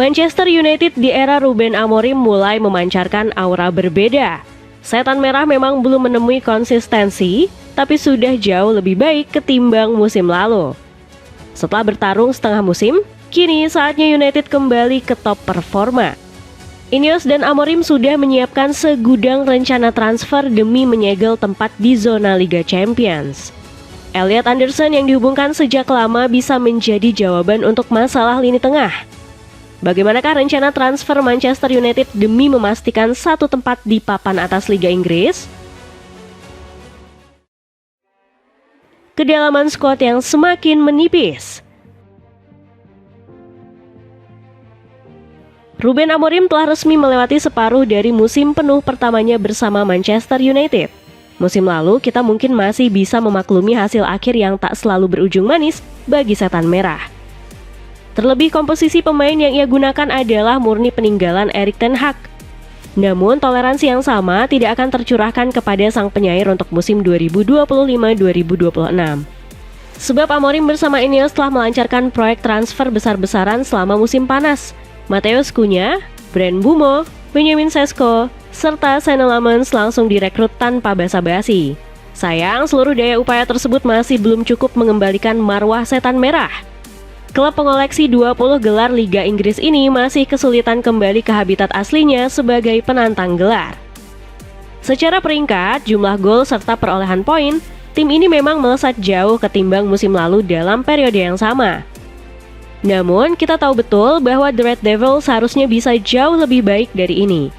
Manchester United di era Ruben Amorim mulai memancarkan aura berbeda. Setan merah memang belum menemui konsistensi, tapi sudah jauh lebih baik ketimbang musim lalu. Setelah bertarung setengah musim, kini saatnya United kembali ke top performa. Ineos dan Amorim sudah menyiapkan segudang rencana transfer demi menyegel tempat di zona Liga Champions. Elliot Anderson yang dihubungkan sejak lama bisa menjadi jawaban untuk masalah lini tengah. Bagaimanakah rencana transfer Manchester United demi memastikan satu tempat di papan atas Liga Inggris? Kedalaman skuad yang semakin menipis. Ruben Amorim telah resmi melewati separuh dari musim penuh pertamanya bersama Manchester United. Musim lalu kita mungkin masih bisa memaklumi hasil akhir yang tak selalu berujung manis bagi setan merah. Terlebih komposisi pemain yang ia gunakan adalah murni peninggalan Erik ten Hag. Namun toleransi yang sama tidak akan tercurahkan kepada sang penyair untuk musim 2025-2026. Sebab Amorim bersama Ineos telah melancarkan proyek transfer besar-besaran selama musim panas. Matheus Cunha, Brand Bumo, Benjamin Sesko, serta Senne Lammens langsung direkrut tanpa basa-basi. Sayang, seluruh daya upaya tersebut masih belum cukup mengembalikan marwah setan merah. Klub pengoleksi 20 gelar Liga Inggris ini masih kesulitan kembali ke habitat aslinya sebagai penantang gelar. Secara peringkat, jumlah gol serta perolehan poin, tim ini memang melesat jauh ketimbang musim lalu dalam periode yang sama. Namun, kita tahu betul bahwa The Red Devils seharusnya bisa jauh lebih baik dari ini.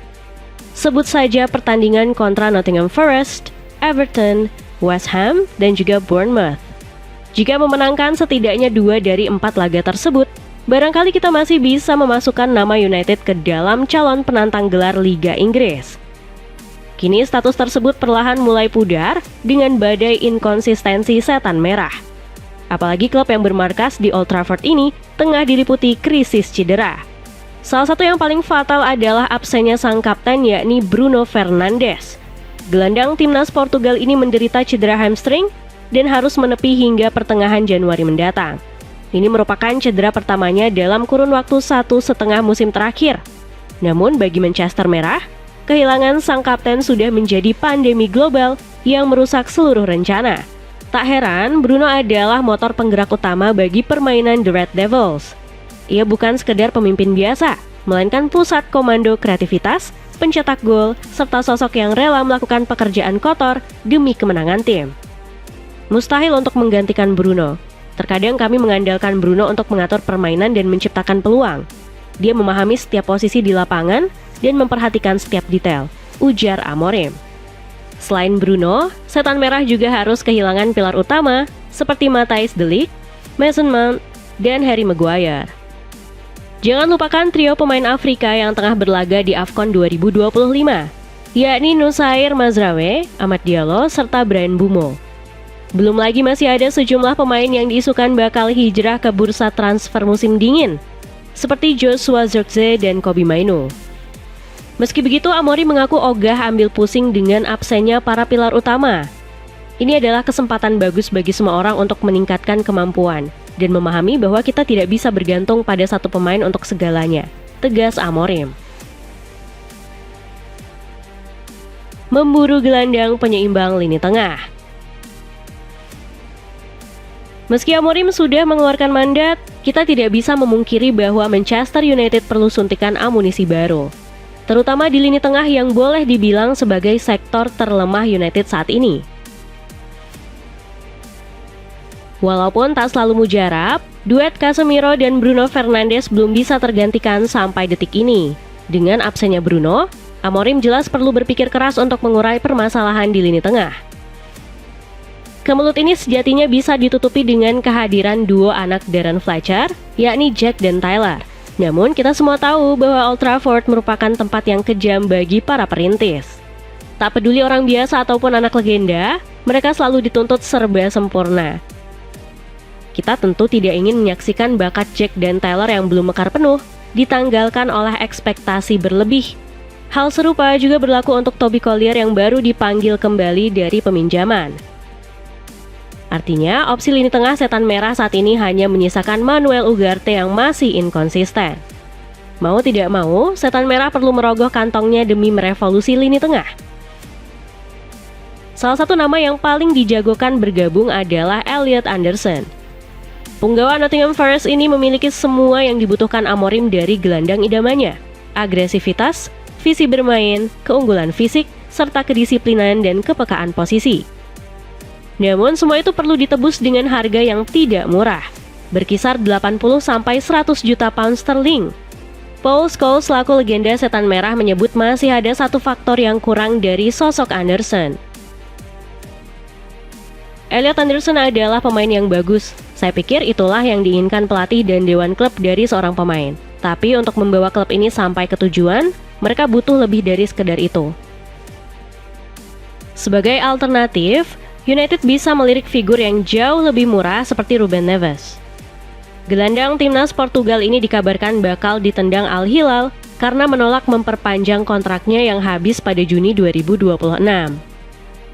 Sebut saja pertandingan kontra Nottingham Forest, Everton, West Ham, dan juga Bournemouth. Jika memenangkan setidaknya 2 dari 4 laga tersebut, barangkali kita masih bisa memasukkan nama United ke dalam calon penantang gelar Liga Inggris. Kini status tersebut perlahan mulai pudar dengan badai inkonsistensi setan merah. Apalagi klub yang bermarkas di Old Trafford ini tengah diliputi krisis cedera. Salah satu yang paling fatal adalah absennya sang kapten yakni Bruno Fernandes. Gelandang timnas Portugal ini menderita cedera hamstring dan harus menepi hingga pertengahan Januari mendatang. Ini merupakan cedera pertamanya dalam kurun waktu 1,5 musim terakhir. Namun bagi Manchester Merah, kehilangan sang kapten sudah menjadi pandemi global yang merusak seluruh rencana. Tak heran, Bruno adalah motor penggerak utama bagi permainan The Red Devils. Ia bukan sekedar pemimpin biasa, melainkan pusat komando kreativitas, pencetak gol, serta sosok yang rela melakukan pekerjaan kotor demi kemenangan tim. Mustahil untuk menggantikan Bruno. Terkadang kami mengandalkan Bruno untuk mengatur permainan dan menciptakan peluang. Dia memahami setiap posisi di lapangan dan memperhatikan setiap detail, ujar Amorim. Selain Bruno, setan merah juga harus kehilangan pilar utama seperti Matthijs de Ligt, Mason Mount, dan Harry Maguire. Jangan lupakan trio pemain Afrika yang tengah berlaga di AFCON 2025, yakni Noussair Mazraoui, Amad Diallo, serta Bryan Mbeumo. Belum lagi masih ada sejumlah pemain yang diisukan bakal hijrah ke bursa transfer musim dingin, seperti Joshua Zirkzee dan Kobbie Mainoo. Meski begitu, Amorim mengaku ogah ambil pusing dengan absennya para pilar utama. Ini adalah kesempatan bagus bagi semua orang untuk meningkatkan kemampuan dan memahami bahwa kita tidak bisa bergantung pada satu pemain untuk segalanya, tegas Amorim. Memburu gelandang penyeimbang lini tengah. Meski Amorim sudah mengeluarkan mandat, kita tidak bisa memungkiri bahwa Manchester United perlu suntikan amunisi baru. Terutama di lini tengah yang boleh dibilang sebagai sektor terlemah United saat ini. Walaupun tak selalu mujarab, duet Casemiro dan Bruno Fernandes belum bisa tergantikan sampai detik ini. Dengan absennya Bruno, Amorim jelas perlu berpikir keras untuk mengurai permasalahan di lini tengah. Kemelut ini sejatinya bisa ditutupi dengan kehadiran duo anak Darren Fletcher, yakni Jack dan Tyler. Namun kita semua tahu bahwa Old Trafford merupakan tempat yang kejam bagi para perintis. Tak peduli orang biasa ataupun anak legenda, mereka selalu dituntut serba sempurna. Kita tentu tidak ingin menyaksikan bakat Jack dan Tyler yang belum mekar penuh ditanggalkan oleh ekspektasi berlebih. Hal serupa juga berlaku untuk Toby Collier yang baru dipanggil kembali dari peminjaman. Artinya, opsi lini tengah setan merah saat ini hanya menyisakan Manuel Ugarte yang masih inkonsisten. Mau tidak mau, Setan Merah perlu merogoh kantongnya demi merevolusi lini tengah. Salah satu nama yang paling dijagokan bergabung adalah Elliot Anderson. Punggawa Nottingham Forest ini memiliki semua yang dibutuhkan Amorim dari gelandang idamannya: agresivitas, visi bermain, keunggulan fisik, serta kedisiplinan dan kepekaan posisi. Namun semua itu perlu ditebus dengan harga yang tidak murah, berkisar 80-100 juta pound sterling. Paul Scholes selaku legenda Setan Merah menyebut masih ada satu faktor yang kurang dari sosok Anderson. Elliot Anderson adalah pemain yang bagus. Saya pikir itulah yang diinginkan pelatih dan dewan klub dari seorang pemain. Tapi untuk membawa klub ini sampai ke tujuan, mereka butuh lebih dari sekedar itu. Sebagai alternatif, United bisa melirik figur yang jauh lebih murah seperti Ruben Neves. Gelandang timnas Portugal ini dikabarkan bakal ditendang Al Hilal karena menolak memperpanjang kontraknya yang habis pada Juni 2026.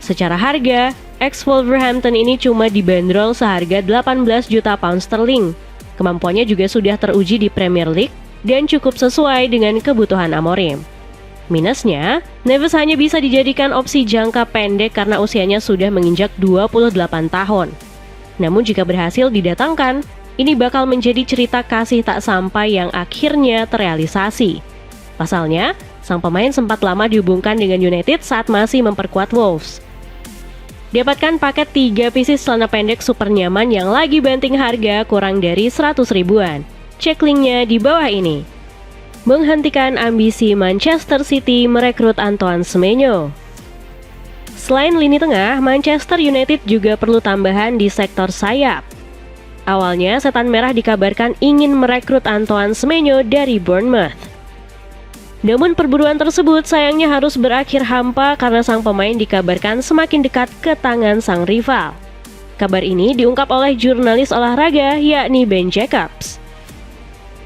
Secara harga, ex-Wolverhampton ini cuma dibanderol seharga 18 juta pound sterling. Kemampuannya juga sudah teruji di Premier League dan cukup sesuai dengan kebutuhan Amorim. Minusnya, Neves hanya bisa dijadikan opsi jangka pendek karena usianya sudah menginjak 28 tahun. Namun jika berhasil didatangkan, ini bakal menjadi cerita kasih tak sampai yang akhirnya terrealisasi. Pasalnya, sang pemain sempat lama dihubungkan dengan United saat masih memperkuat Wolves. Dapatkan paket 3 pieces celana pendek super nyaman yang lagi banting harga kurang dari 100 ribuan. Cek linknya di bawah ini. Menghentikan ambisi Manchester City merekrut Antoine Semenyo. Selain lini tengah, Manchester United juga perlu tambahan di sektor sayap. Awalnya, Setan Merah dikabarkan ingin merekrut Antoine Semenyo dari Bournemouth. Namun perburuan tersebut sayangnya harus berakhir hampa karena sang pemain dikabarkan semakin dekat ke tangan sang rival. Kabar ini diungkap oleh jurnalis olahraga yakni Ben Jacobs.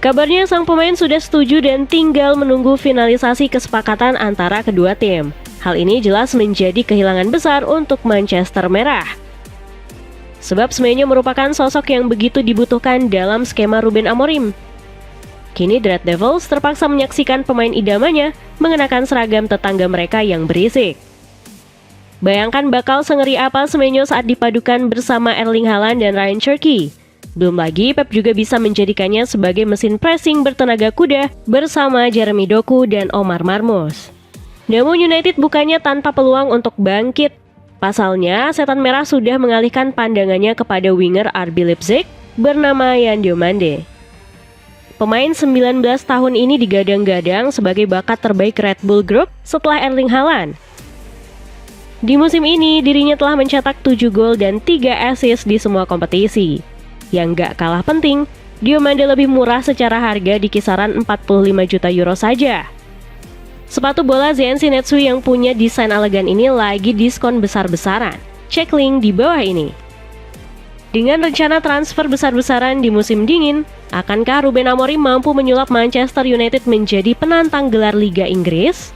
Kabarnya sang pemain sudah setuju dan tinggal menunggu finalisasi kesepakatan antara kedua tim. Hal ini jelas menjadi kehilangan besar untuk Manchester Merah. Sebab Semenyo merupakan sosok yang begitu dibutuhkan dalam skema Ruben Amorim. Kini The Red Devils terpaksa menyaksikan pemain idamannya mengenakan seragam tetangga mereka yang berisik. Bayangkan bakal sengeri apa Semenyo saat dipadukan bersama Erling Haaland dan Ryan Cherky. Belum lagi Pep juga bisa menjadikannya sebagai mesin pressing bertenaga kuda bersama Jeremy Doku dan Omar Marmoush. Namun United bukannya tanpa peluang untuk bangkit. Pasalnya, Setan Merah sudah mengalihkan pandangannya kepada winger RB Leipzig bernama Yan Diomande. Pemain 19 tahun ini digadang-gadang sebagai bakat terbaik Red Bull Group setelah Erling Haaland. Di musim ini, dirinya telah mencetak 7 gol dan 3 assist di semua kompetisi. Yang gak kalah penting, Diomande lebih murah secara harga di kisaran 45 juta euro saja. Sepatu bola ZNC Netsui yang punya desain elegan ini lagi diskon besar-besaran. Cek link di bawah ini. Dengan rencana transfer besar-besaran di musim dingin, akankah Ruben Amorim mampu menyulap Manchester United menjadi penantang gelar Liga Inggris?